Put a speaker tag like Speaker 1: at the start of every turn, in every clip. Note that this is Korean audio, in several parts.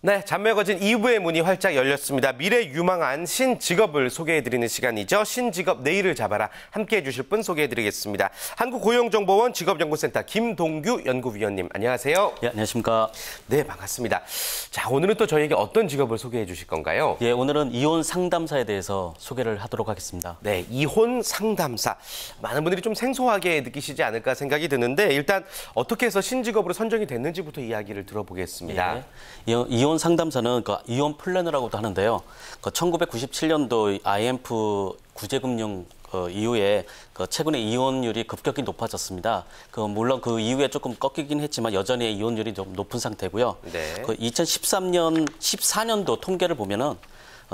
Speaker 1: 네, 잔매거진 2부의 문이 활짝 열렸습니다. 미래 유망한 신직업을 소개해드리는 시간이죠. 신직업 내일을 잡아라. 함께해 주실 분 소개해드리겠습니다. 한국고용정보원 직업연구센터 김동규 연구위원님, 안녕하세요.
Speaker 2: 예, 안녕하십니까.
Speaker 1: 네, 반갑습니다. 자, 오늘은 또 저희에게 어떤 직업을 소개해 주실 건가요?
Speaker 2: 예, 오늘은 이혼 상담사에 대해서 소개를 하도록 하겠습니다.
Speaker 1: 네, 이혼 상담사. 많은 분들이 좀 생소하게 느끼시지 않을까 생각이 드는데 일단 어떻게 해서 신직업으로 선정이 됐는지부터 이야기를 들어보겠습니다.
Speaker 2: 예, 이혼 상담사는 이혼 플래너라고도 하는데요. 1997년도 IMF 구제금융 이후에 최근에 이혼율이 급격히 높아졌습니다. 물론 그 이후에 조금 꺾이긴 했지만 여전히 이혼율이 좀 높은 상태고요.
Speaker 1: 네.
Speaker 2: 14년도 통계를 보면은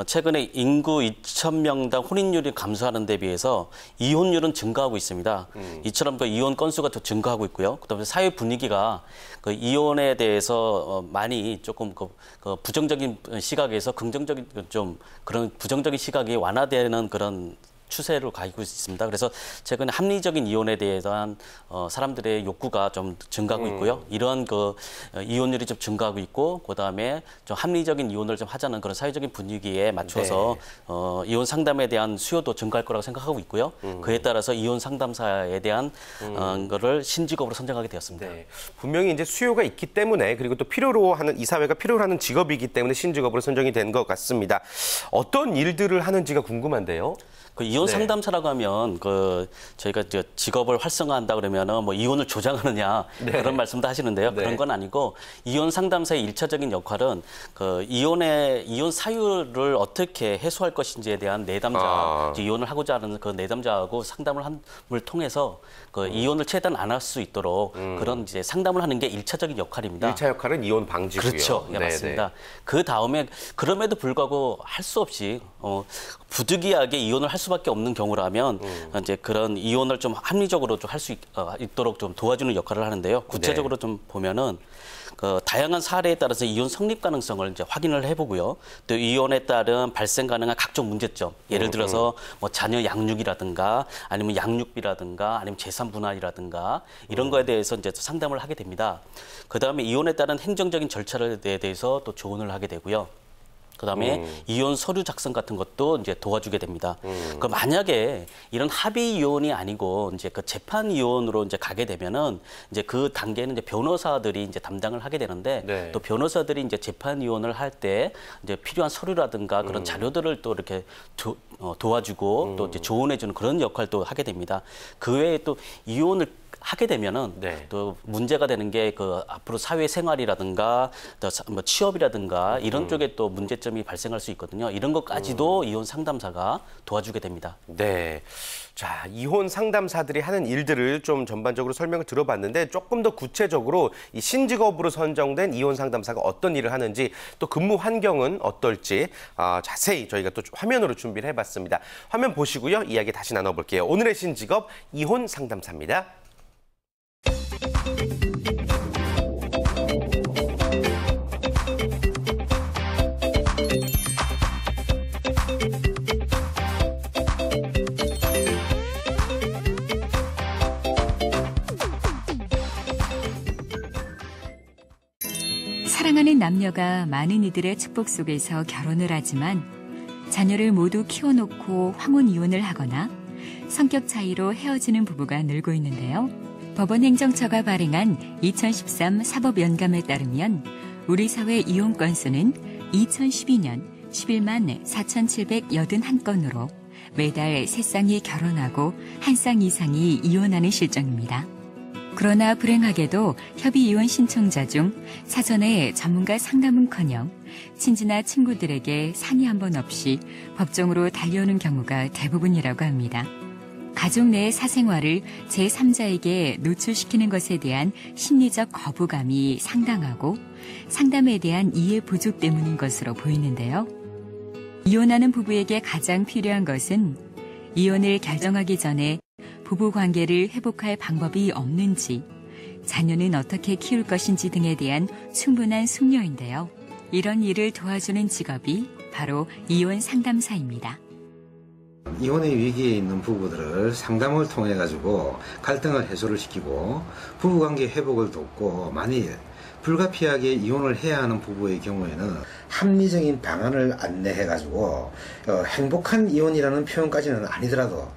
Speaker 2: 최근에 인구 2,000명당 혼인율이 감소하는 데 비해서 이혼율은 증가하고 있습니다. 이처럼 이혼 건수가 더 증가하고 있고요. 그다음에 사회 분위기가 이혼에 대해서 많이 조금 부정적인 시각에서 긍정적인 좀 그런 부정적인 시각이 완화되는 그런 추세로 가고 있습니다. 그래서 최근에 합리적인 이혼에 대한 사람들의 욕구가 좀 증가하고 있고요. 이런 이혼율이 좀 증가하고 있고, 그다음에 좀 합리적인 이혼을 좀 하자는 그런 사회적인 분위기에 맞춰서 네. 이혼 상담에 대한 수요도 증가할 거라고 생각하고 있고요. 그에 따라서 이혼 상담사에 대한 거를 신직업으로 선정하게 되었습니다.
Speaker 1: 네. 분명히 이제 수요가 있기 때문에, 그리고 또 필요로 하는, 이 사회가 필요로 하는 직업이기 때문에 신직업으로 선정이 된 것 같습니다. 어떤 일들을 하는지가 궁금한데요.
Speaker 2: 이혼 상담사라고 하면 저희가 직업을 활성화한다 그러면은 뭐 이혼을 조장하느냐
Speaker 1: 네.
Speaker 2: 그런 말씀도 하시는데요.
Speaker 1: 네.
Speaker 2: 그런 건 아니고 이혼 상담사의 일차적인 역할은 이혼 사유를 어떻게 해소할 것인지에 대한 내담자, 이혼을 하고자 하는 그 내담자하고 상담을 함을 통해서 이혼을 최대한 안 할 수 있도록 그런 이제 상담을 하는 게 일차적인 역할입니다.
Speaker 1: 1차 역할은 이혼 방지고요.
Speaker 2: 그렇죠. 네, 맞습니다. 그 다음에 그럼에도 불구하고 할 수 없이 부득이하게 이혼을 할 수밖에 없는 경우라면 이제 그런 이혼을 좀 합리적으로 좀 할 수 있도록 좀 도와주는 역할을 하는데요. 구체적으로 네. 좀 보면은 다양한 사례에 따라서 이혼 성립 가능성을 이제 확인을 해보고요. 또 이혼에 따른 발생 가능한 각종 문제점, 예를 들어서 뭐 자녀 양육이라든가 아니면 양육비라든가 아니면 재산 분할이라든가 이런 거에 대해서 이제 상담을 하게 됩니다. 그다음에 이혼에 따른 행정적인 절차에 대해서 또 조언을 하게 되고요. 그다음에 이혼 서류 작성 같은 것도 이제 도와주게 됩니다. 만약에 이런 합의 이혼이 아니고 이제 재판 이혼으로 이제 가게 되면은 이제 그 단계는 이제 변호사들이 이제 담당을 하게 되는데 네. 또 변호사들이 이제 재판 이혼을 할 때 이제 필요한 서류라든가 그런 자료들을 또 이렇게 도와주고 또 이제 조언해주는 그런 역할도 하게 됩니다. 그 외에 또 이혼을 하게 되면은 네. 또 문제가 되는 게 앞으로 사회생활이라든가 또 뭐 취업이라든가 이런 쪽에 또 문제점이 발생할 수 있거든요. 이런 것까지도 이혼 상담사가 도와주게 됩니다.
Speaker 1: 네. 자, 이혼 상담사들이 하는 일들을 좀 전반적으로 설명을 들어봤는데 조금 더 구체적으로 이 신직업으로 선정된 이혼 상담사가 어떤 일을 하는지 또 근무 환경은 어떨지 자세히 저희가 또 화면으로 준비를 해봤습니다. 화면 보시고요. 이야기 다시 나눠볼게요. 오늘의 신직업 이혼 상담사입니다.
Speaker 3: 사랑하는 남녀가 많은 이들의 축복 속에서 결혼을 하지만 자녀를 모두 키워놓고 황혼 이혼을 하거나 성격 차이로 헤어지는 부부가 늘고 있는데요. 법원행정처가 발행한 2013 사법연감에 따르면 우리 사회 이혼 건수는 2012년 11만 4,781건으로 매달 3쌍이 결혼하고 1쌍 이상이 이혼하는 실정입니다. 그러나 불행하게도 협의 이혼 신청자 중 사전에 전문가 상담은커녕 친지나 친구들에게 상의 한 번 없이 법정으로 달려오는 경우가 대부분이라고 합니다. 가족 내의 사생활을 제3자에게 노출시키는 것에 대한 심리적 거부감이 상당하고 상담에 대한 이해 부족 때문인 것으로 보이는데요. 이혼하는 부부에게 가장 필요한 것은 이혼을 결정하기 전에 부부 관계를 회복할 방법이 없는지, 자녀는 어떻게 키울 것인지 등에 대한 충분한 숙려인데요. 이런 일을 도와주는 직업이 바로 이혼 상담사입니다.
Speaker 4: 이혼의 위기에 있는 부부들을 상담을 통해 가지고 갈등을 해소를 시키고 부부관계 회복을 돕고, 만일 불가피하게 이혼을 해야 하는 부부의 경우에는 합리적인 방안을 안내해 가지고 행복한 이혼이라는 표현까지는 아니더라도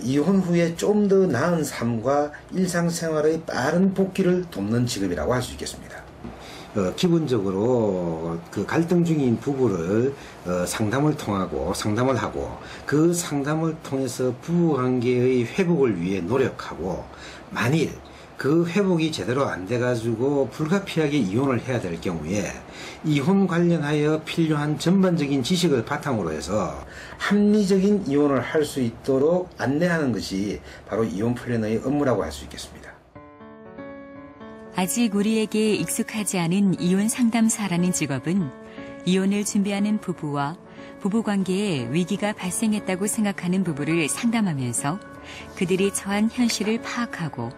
Speaker 4: 이혼 후에 좀 더 나은 삶과 일상생활의 빠른 복귀를 돕는 직업이라고 할 수 있겠습니다. 기본적으로 그 갈등 중인 부부를 상담을 하고 그 상담을 통해서 부부관계의 회복을 위해 노력하고, 만일 그 회복이 제대로 안 돼가지고 불가피하게 이혼을 해야 될 경우에 이혼 관련하여 필요한 전반적인 지식을 바탕으로 해서 합리적인 이혼을 할 수 있도록 안내하는 것이 바로 이혼 플래너의 업무라고 할 수 있겠습니다.
Speaker 3: 아직 우리에게 익숙하지 않은 이혼 상담사라는 직업은 이혼을 준비하는 부부와 부부관계에 위기가 발생했다고 생각하는 부부를 상담하면서 그들이 처한 현실을 파악하고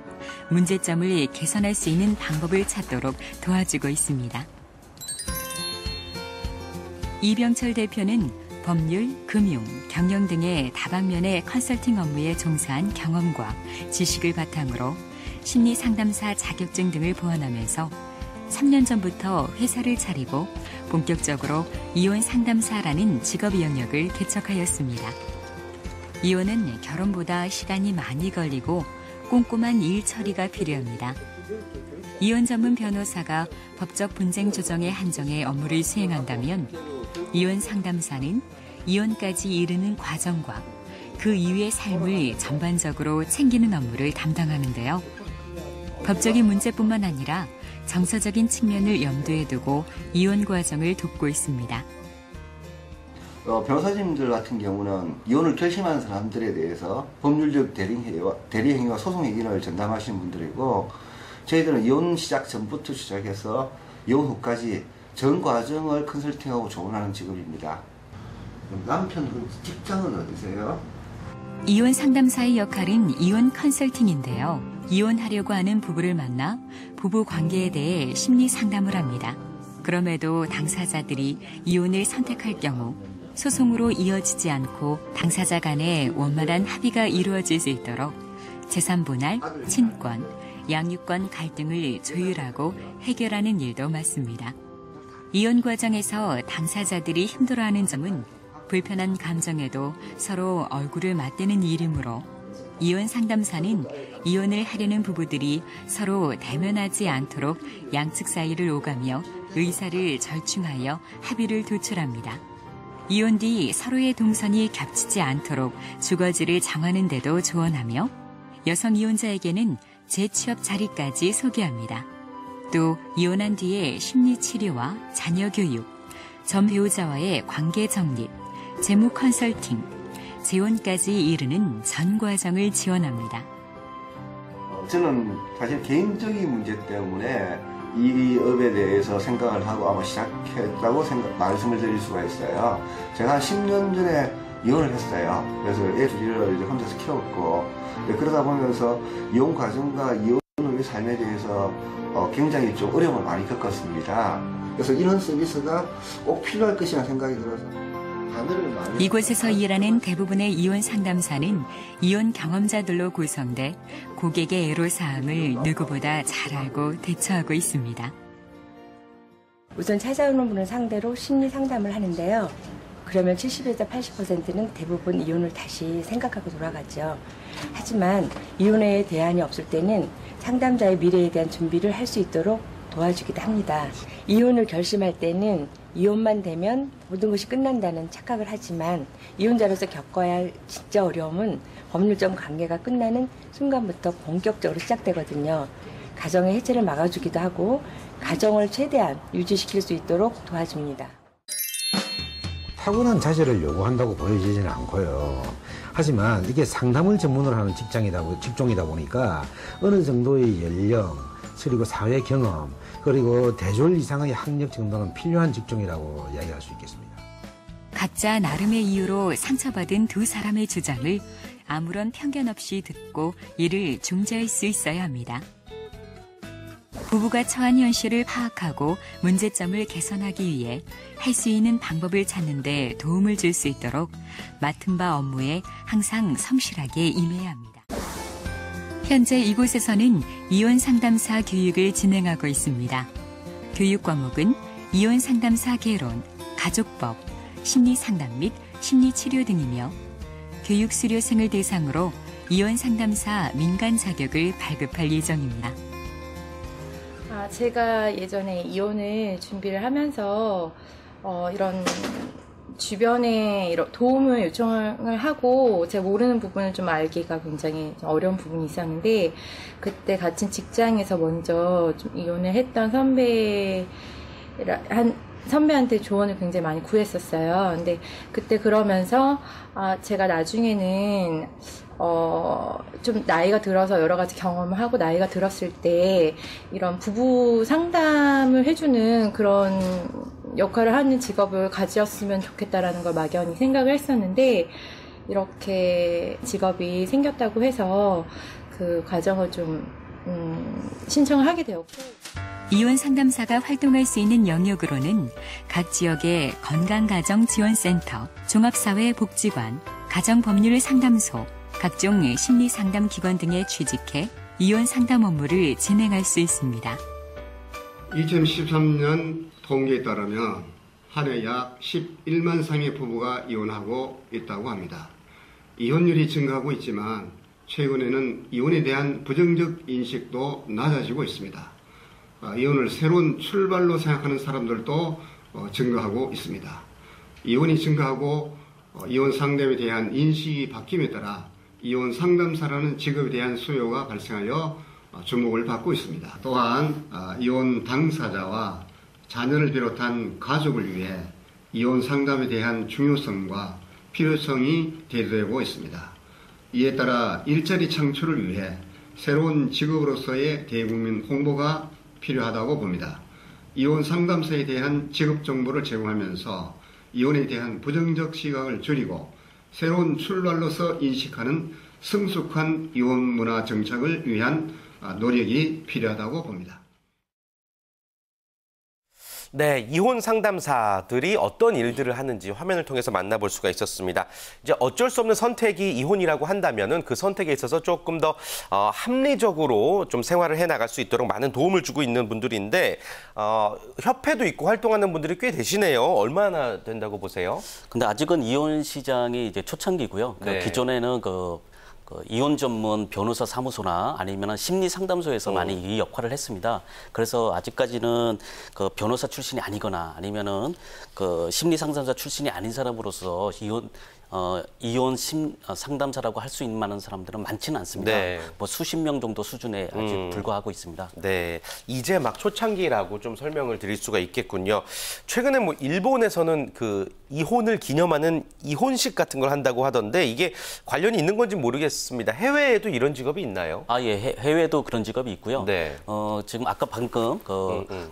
Speaker 3: 문제점을 개선할 수 있는 방법을 찾도록 도와주고 있습니다. 이병철 대표는 법률, 금융, 경영 등의 다방면의 컨설팅 업무에 종사한 경험과 지식을 바탕으로 심리 상담사 자격증 등을 보완하면서 3년 전부터 회사를 차리고 본격적으로 이혼 상담사라는 직업 영역을 개척하였습니다. 이혼은 결혼보다 시간이 많이 걸리고 꼼꼼한 일 처리가 필요합니다. 이혼 전문 변호사가 법적 분쟁 조정의 한정에 업무를 수행한다면 이혼 상담사는 이혼까지 이르는 과정과 그 이후의 삶을 전반적으로 챙기는 업무를 담당하는데요. 법적인 문제뿐만 아니라 정서적인 측면을 염두에 두고 이혼 과정을 돕고 있습니다.
Speaker 5: 변호사님들 같은 경우는 이혼을 결심한 사람들에 대해서 법률적 대리행위와 소송행위를 전담하시는 분들이고, 저희들은 이혼 시작 전부터 시작해서 이혼 후까지 전 과정을 컨설팅하고 조언하는 직업입니다. 남편 직장은 어디세요?
Speaker 3: 이혼 상담사의 역할은 이혼 컨설팅인데요. 이혼하려고 하는 부부를 만나 부부 관계에 대해 심리 상담을 합니다. 그럼에도 당사자들이 이혼을 선택할 경우 소송으로 이어지지 않고 당사자 간에 원만한 합의가 이루어질 수 있도록 재산 분할, 친권, 양육권 갈등을 조율하고 해결하는 일도 맡습니다. 이혼 과정에서 당사자들이 힘들어하는 점은 불편한 감정에도 서로 얼굴을 맞대는 일이므로 이혼 상담사는 이혼을 하려는 부부들이 서로 대면하지 않도록 양측 사이를 오가며 의사를 절충하여 합의를 도출합니다. 이혼 뒤 서로의 동선이 겹치지 않도록 주거지를 정하는 데도 조언하며 여성 이혼자에게는 재취업 자리까지 소개합니다. 또 이혼한 뒤에 심리치료와 자녀 교육, 전 배우자와의 관계 정립, 재무 컨설팅, 재혼까지 이르는 전 과정을 지원합니다.
Speaker 5: 저는 사실 개인적인 문제 때문에 이 업에 대해서 생각을 하고 아마 시작했다고 말씀을 드릴 수가 있어요. 제가 한 10년 전에 이혼을 했어요. 그래서 애 둘을 이제 혼자서 키웠고, 그러다 보면서 이혼 과정과 이혼 후의 삶에 대해서 굉장히 좀 어려움을 많이 겪었습니다. 그래서 이런 서비스가 꼭 필요할 것이라는 생각이 들어서
Speaker 3: 이곳에서 일하는 대부분의 이혼 상담사는 이혼 경험자들로 구성돼 고객의 애로사항을 누구보다 잘 알고 대처하고 있습니다.
Speaker 6: 우선 찾아오는 분을 상대로 심리 상담을 하는데요. 그러면 70에서 80%는 대부분 이혼을 다시 생각하고 돌아가죠. 하지만 이혼에 대안이 없을 때는 상담자의 미래에 대한 준비를 할 수 있도록 도와주기도 합니다. 이혼을 결심할 때는 이혼만 되면 모든 것이 끝난다는 착각을 하지만 이혼자로서 겪어야 할 진짜 어려움은 법률적 관계가 끝나는 순간부터 본격적으로 시작되거든요. 가정의 해체를 막아주기도 하고 가정을 최대한 유지시킬 수 있도록 도와줍니다.
Speaker 4: 타고난 자질을 요구한다고 보여지지는 않고요. 하지만 이게 상담을 전문으로 하는 직종이다 보니까 어느 정도의 연령, 그리고 사회 경험, 그리고 대졸 이상의 학력 정도는 필요한 직종이라고 이야기할 수 있겠습니다.
Speaker 3: 각자 나름의 이유로 상처받은 두 사람의 주장을 아무런 편견 없이 듣고 이를 중재할 수 있어야 합니다. 부부가 처한 현실을 파악하고 문제점을 개선하기 위해 할 수 있는 방법을 찾는 데 도움을 줄 수 있도록 맡은 바 업무에 항상 성실하게 임해야 합니다. 현재 이곳에서는 이혼 상담사 교육을 진행하고 있습니다. 교육 과목은 이혼 상담사 개론, 가족법, 심리 상담 및 심리 치료 등이며 교육 수료생을 대상으로 이혼 상담사 민간 자격을 발급할 예정입니다.
Speaker 7: 제가 예전에 이혼을 준비를 하면서 이런 주변에 도움을 요청을 하고 제가 모르는 부분을 좀 알기가 굉장히 어려운 부분이 있었는데 그때 같은 직장에서 먼저 좀 이혼을 했던 선배한테 조언을 굉장히 많이 구했었어요. 근데 그때 그러면서 제가 나중에는 좀 나이가 들어서 여러 가지 경험을 하고 나이가 들었을 때 이런 부부 상담을 해주는 그런 역할을 하는 직업을 가지었으면 좋겠다라는 걸 막연히 생각을 했었는데 이렇게 직업이 생겼다고 해서 그 과정을 좀 신청을 하게 되었고
Speaker 3: 이혼 상담사가 활동할 수 있는 영역으로는 각 지역의 건강가정지원센터, 종합사회복지관, 가정법률상담소, 각종 심리상담기관 등에 취직해 이혼 상담 업무를 진행할 수 있습니다.
Speaker 8: 2013년 통계에 따르면 한 해 약 11만 상의 부부가 이혼하고 있다고 합니다. 이혼율이 증가하고 있지만 최근에는 이혼에 대한 부정적 인식도 낮아지고 있습니다. 이혼을 새로운 출발로 생각하는 사람들도 증가하고 있습니다. 이혼이 증가하고 이혼 상담에 대한 인식이 바뀜에 따라 이혼 상담사라는 직업에 대한 수요가 발생하여 주목을 받고 있습니다. 또한 이혼 당사자와 자녀를 비롯한 가족을 위해 이혼 상담에 대한 중요성과 필요성이 대두되고 있습니다. 이에 따라 일자리 창출을 위해 새로운 직업으로서의 대국민 홍보가 필요하다고 봅니다. 이혼 상담사에 대한 직업 정보를 제공하면서 이혼에 대한 부정적 시각을 줄이고 새로운 출발로서 인식하는 성숙한 이혼 문화 정착을 위한 노력이 필요하다고 봅니다.
Speaker 1: 네, 이혼 상담사들이 어떤 일들을 하는지 화면을 통해서 만나볼 수가 있었습니다. 이제 어쩔 수 없는 선택이 이혼이라고 한다면은 그 선택에 있어서 조금 더 합리적으로 좀 생활을 해 나갈 수 있도록 많은 도움을 주고 있는 분들인데 협회도 있고 활동하는 분들이 꽤 되시네요. 얼마나 된다고 보세요?
Speaker 2: 근데 아직은 이혼 시장이 이제 초창기고요.
Speaker 1: 네.
Speaker 2: 기존에는 이혼 전문 변호사 사무소나 아니면 심리 상담소에서 많이 이 역할을 했습니다. 그래서 아직까지는 변호사 출신이 아니거나 아니면은 심리 상담사 출신이 아닌 사람으로서 이혼 상담사라고 할 수 있는 많은 사람들은 많지는 않습니다.
Speaker 1: 네.
Speaker 2: 뭐 수십 명 정도 수준에 아직 불과하고 있습니다.
Speaker 1: 네, 이제 막 초창기라고 좀 설명을 드릴 수가 있겠군요. 최근에 뭐 일본에서는 이혼을 기념하는 이혼식 같은 걸 한다고 하던데 이게 관련이 있는 건지 모르겠습니다. 해외에도 이런 직업이 있나요?
Speaker 2: 예, 해외에도 그런 직업이 있고요.
Speaker 1: 네.
Speaker 2: 지금 아까 방금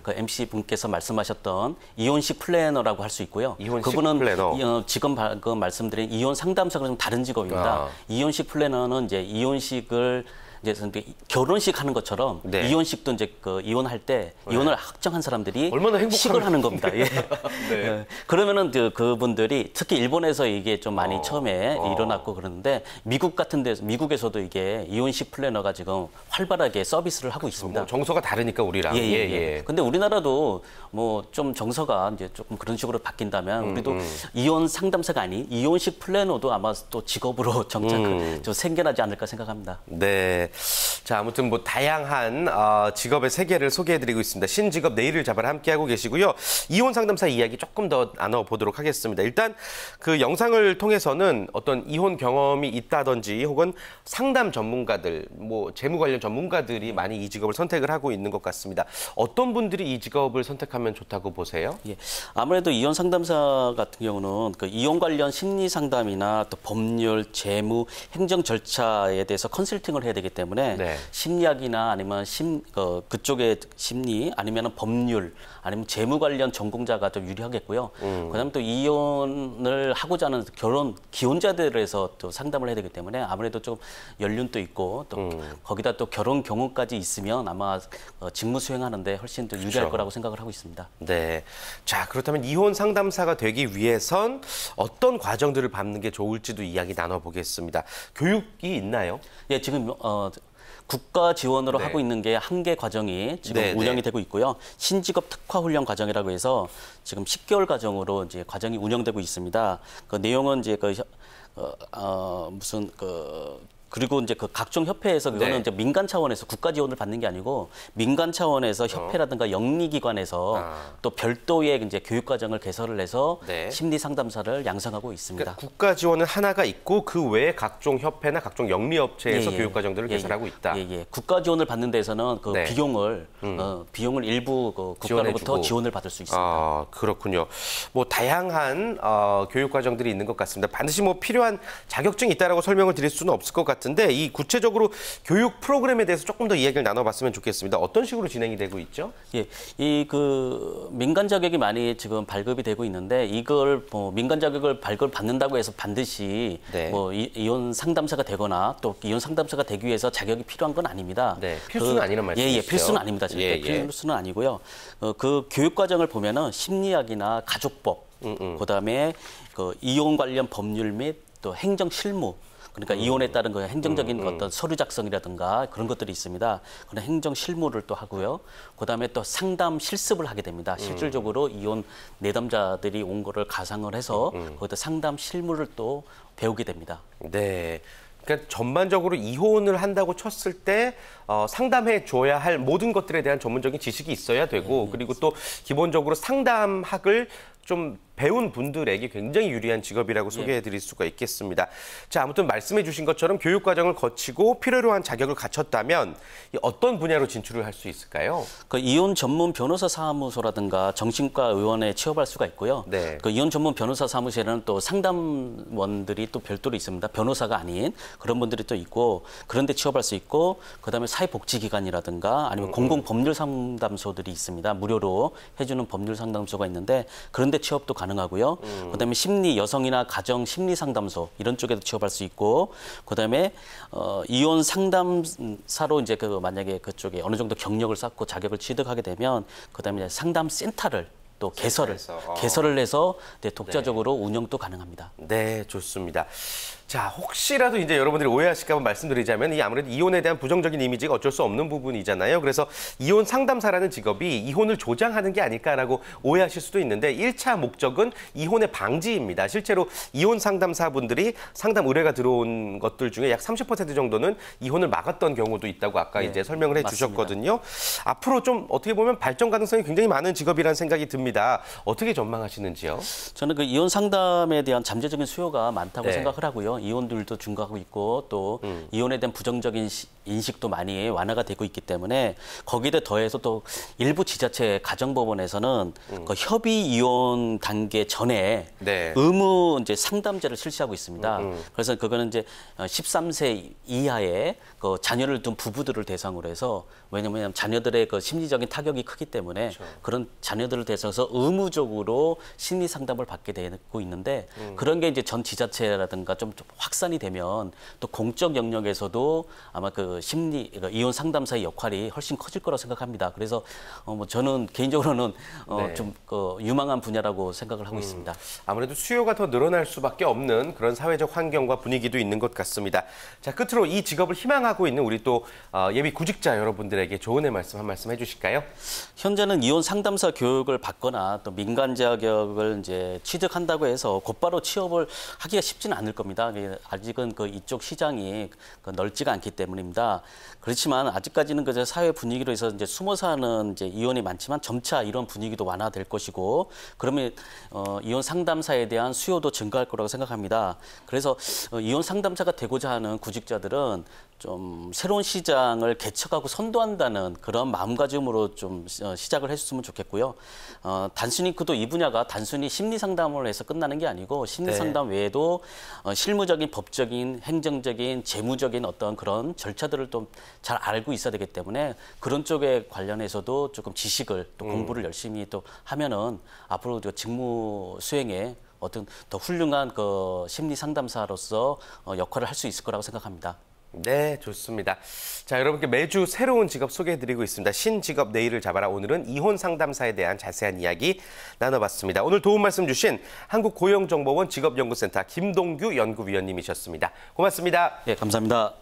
Speaker 2: MC 분께서 말씀하셨던 이혼식 플래너라고 할 수 있고요.
Speaker 1: 이혼식
Speaker 2: 그분은
Speaker 1: 플래너.
Speaker 2: 지금 방금 말씀드린 이혼 상담사가 좀 다른 직업입니다. 이혼식 플래너는 이제 이혼식을 이제 결혼식 하는 것처럼
Speaker 1: 네.
Speaker 2: 이혼식도 이제 이혼할 때 이혼을 확정한 사람들이
Speaker 1: 얼마나
Speaker 2: 식을 하는 겁니다. 예.
Speaker 1: 네.
Speaker 2: 그러면은 그분들이 특히 일본에서 이게 좀 많이 처음에 일어났고 그러는데 미국 같은 데서 미국에서도 이게 이혼식 플래너가 지금 활발하게 서비스를 하고 있습니다.
Speaker 1: 뭐 정서가 다르니까 우리랑.
Speaker 2: 예. 근데 우리나라도 뭐 좀 정서가 이제 조금 그런 식으로 바뀐다면 우리도 이혼 상담사가 아닌 이혼식 플래너도 아마 또 직업으로 정착 좀 생겨나지 않을까 생각합니다.
Speaker 1: 네. 자, 아무튼 뭐 다양한 직업의 세계를 소개해드리고 있습니다. 신직업 내일을 잡아라 함께하고 계시고요. 이혼 상담사 이야기 조금 더 나눠보도록 하겠습니다. 일단 그 영상을 통해서는 어떤 이혼 경험이 있다든지 혹은 상담 전문가들, 뭐 재무 관련 전문가들이 많이 이 직업을 선택을 하고 있는 것 같습니다. 어떤 분들이 이 직업을 선택하면 좋다고 보세요?
Speaker 2: 예, 아무래도 이혼 상담사 같은 경우는 이혼 관련 심리 상담이나 또 법률, 재무, 행정 절차에 대해서 컨설팅을 해야 되기 때문에 때문에
Speaker 1: 네.
Speaker 2: 심리학이나 아니면 그쪽의 심리 아니면 법률 아니면 재무 관련 전공자가 좀 유리하겠고요. 그다음에 또 이혼을 하고자 하는 결혼 기혼자들에서 또 상담을 해야 되기 때문에 아무래도 좀 연륜도 있고 또 거기다 또 결혼 경험까지 있으면 아마 직무 수행하는데 훨씬 더 유리할
Speaker 1: 그렇죠.
Speaker 2: 거라고 생각을 하고 있습니다.
Speaker 1: 네. 자, 그렇다면 이혼 상담사가 되기 위해선 어떤 과정들을 밟는 게 좋을지도 이야기 나눠보겠습니다. 교육이 있나요?
Speaker 2: 예, 지금 국가 지원으로
Speaker 1: 네.
Speaker 2: 하고 있는 게 한 개 과정이 지금
Speaker 1: 네,
Speaker 2: 운영이
Speaker 1: 네.
Speaker 2: 되고 있고요. 신직업 특화 훈련 과정이라고 해서 지금 10개월 과정으로 이제 과정이 운영되고 있습니다. 그 내용은 이제 그리고 이제 그 각종 협회에서 그거는
Speaker 1: 네.
Speaker 2: 이제 민간 차원에서 국가 지원을 받는 게 아니고 민간 차원에서 협회라든가 영리기관에서 또 별도의 이제 교육 과정을 개설을 해서
Speaker 1: 네.
Speaker 2: 심리 상담사를 양성하고 있습니다.
Speaker 1: 그러니까 국가 지원은 하나가 있고 그 외에 각종 협회나 각종 영리업체에서
Speaker 2: 예, 예.
Speaker 1: 교육 과정들을
Speaker 2: 예, 예.
Speaker 1: 개설하고 있다.
Speaker 2: 예, 예. 국가 지원을 받는 데서는 그
Speaker 1: 네.
Speaker 2: 비용을 일부 그 국가로부터
Speaker 1: 지원해주고.
Speaker 2: 지원을 받을 수 있습니다.
Speaker 1: 아, 그렇군요. 뭐 다양한 교육 과정들이 있는 것 같습니다. 반드시 뭐 필요한 자격증이 있다라고 설명을 드릴 수는 없을 것 같은데 이 구체적으로 교육 프로그램에 대해서 조금 더 이야기를 나눠봤으면 좋겠습니다. 어떤 식으로 진행이 되고 있죠?
Speaker 2: 예, 이 그 민간 자격이 많이 지금 발급이 되고 있는데 이걸 뭐 민간 자격을 발급받는다고 해서 반드시
Speaker 1: 네.
Speaker 2: 뭐 이혼 상담사가 되거나 또 이혼 상담사가 되기 위해서 자격이 필요한 건 아닙니다.
Speaker 1: 네, 필수는 아니란 말씀이시죠?
Speaker 2: 예, 필수는 아닙니다. 절대
Speaker 1: 예, 예.
Speaker 2: 필수는 아니고요. 그 교육 과정을 보면은 심리학이나 가족법, 그다음에 그 이혼 관련 법률 및 또 행정 실무. 그러니까 이혼에 따른 그 행정적인 어떤 서류 작성이라든가 그런 것들이 있습니다. 그런 행정 실무를 또 하고요. 그다음에 또 상담 실습을 하게 됩니다. 실질적으로 이혼 내담자들이 온 거를 가상을 해서 거기다 상담 실무를 또 배우게 됩니다.
Speaker 1: 네. 그러니까 전반적으로 이혼을 한다고 쳤을 때 상담해 줘야 할 모든 것들에 대한 전문적인 지식이 있어야 되고 그리고 또 기본적으로 상담학을 좀 배운 분들에게 굉장히 유리한 직업이라고 소개해 드릴 수가 있겠습니다. 자, 아무튼 말씀해 주신 것처럼 교육 과정을 거치고 필요로 한 자격을 갖췄다면 어떤 분야로 진출을 할 수 있을까요?
Speaker 2: 그 이혼 전문 변호사 사무소라든가 정신과 의원에 취업할 수가 있고요.
Speaker 1: 네.
Speaker 2: 그 이혼 전문 변호사 사무실에는 또 상담원들이 또 별도로 있습니다. 변호사가 아닌 그런 분들이 또 있고 그런데 취업할 수 있고 그다음에 사회복지기관이라든가 아니면 공공법률 상담소들이 있습니다. 무료로 해주는 법률 상담소가 있는데 그런데 취업도 가능하고요. 그다음에 심리 여성이나 가정 심리 상담소 이런 쪽에도 취업할 수 있고 그다음에 이혼 상담사로 이제 그 만약에 그쪽에 어느 정도 경력을 쌓고 자격을 취득하게 되면 그다음에 이제 상담 센터를 또 개설을 해서 독자적으로 운영도 가능합니다.
Speaker 1: 네, 좋습니다. 자, 혹시라도 이제 여러분들이 오해하실까 봐 말씀드리자면 이 아무래도 이혼에 대한 부정적인 이미지가 어쩔 수 없는 부분이잖아요. 그래서 이혼 상담사라는 직업이 이혼을 조장하는 게 아닐까라고 오해하실 수도 있는데 1차 목적은 이혼의 방지입니다. 실제로 이혼 상담사분들이 상담 의뢰가 들어온 것들 중에 약 30% 정도는 이혼을 막았던 경우도 있다고 아까 이제 설명을 해 주셨거든요. 앞으로 좀 어떻게 보면 발전 가능성이 굉장히 많은 직업이라는 생각이 듭니다. 어떻게 전망하시는지요?
Speaker 2: 저는 그 이혼 상담에 대한 잠재적인 수요가 많다고
Speaker 1: 네.
Speaker 2: 생각을 하고요. 이혼율도 증가하고 있고 또 이혼에 대한 부정적인 인식도 많이 완화가 되고 있기 때문에 거기에 더해서 또 일부 지자체 가정법원에서는 그 협의 이혼 단계 전에
Speaker 1: 네.
Speaker 2: 의무 이제 상담제를 실시하고 있습니다. 그래서 그거는 이제 13세 이하의 그 자녀를 둔 부부들을 대상으로 해서 왜냐하면 자녀들의 그 심리적인 타격이 크기 때문에 그런 자녀들을 대상해서 의무적으로 심리 상담을 받게 되고 있는데 그런 게 이제 전 지자체라든가 좀 확산이 되면 또 공적 영역에서도 아마 그 이혼 상담사의 역할이 훨씬 커질 거라고 생각합니다. 그래서 뭐 저는 개인적으로는
Speaker 1: 네.
Speaker 2: 좀 유망한 분야라고 생각을 하고 있습니다.
Speaker 1: 아무래도 수요가 더 늘어날 수밖에 없는 그런 사회적 환경과 분위기도 있는 것 같습니다. 자, 끝으로 이 직업을 희망하고 있는 우리 또 예비 구직자 여러분들에게 조언의 말씀 한 말씀 해주실까요?
Speaker 2: 현재는 이혼 상담사 교육을 받거나 또 민간 자격을 이제 취득한다고 해서 곧바로 취업을 하기가 쉽지는 않을 겁니다. 아직은 그 이쪽 시장이 넓지가 않기 때문입니다. 그렇지만 아직까지는 그 사회 분위기로 해서 이제 숨어 사는 이제 이혼이 많지만 점차 이런 분위기도 완화될 것이고 그러면 이혼 상담사에 대한 수요도 증가할 거라고 생각합니다. 그래서 이혼 상담사가 되고자 하는 구직자들은 좀 새로운 시장을 개척하고 선도한다는 그런 마음가짐으로 좀 시작을 했으면 좋겠고요. 단순히 이 분야가 단순히 심리 상담을 해서 끝나는 게 아니고 심리 상담 외에도 실무 실무적인, 법적인, 행정적인, 재무적인 어떤 그런 절차들을 좀 잘 알고 있어야 되기 때문에 그런 쪽에 관련해서도 조금 지식을 또 공부를 열심히 또 하면은 앞으로 그 직무 수행에 어떤 더 훌륭한 그 심리 상담사로서 역할을 할 수 있을 거라고 생각합니다.
Speaker 1: 네, 좋습니다. 자, 여러분께 매주 새로운 직업 소개해드리고 있습니다. 신직업 내일을 잡아라. 오늘은 이혼 상담사에 대한 자세한 이야기 나눠봤습니다. 오늘 도움 말씀 주신 한국고용정보원 직업연구센터 김동규 연구위원님이셨습니다. 고맙습니다.
Speaker 2: 예, 감사합니다.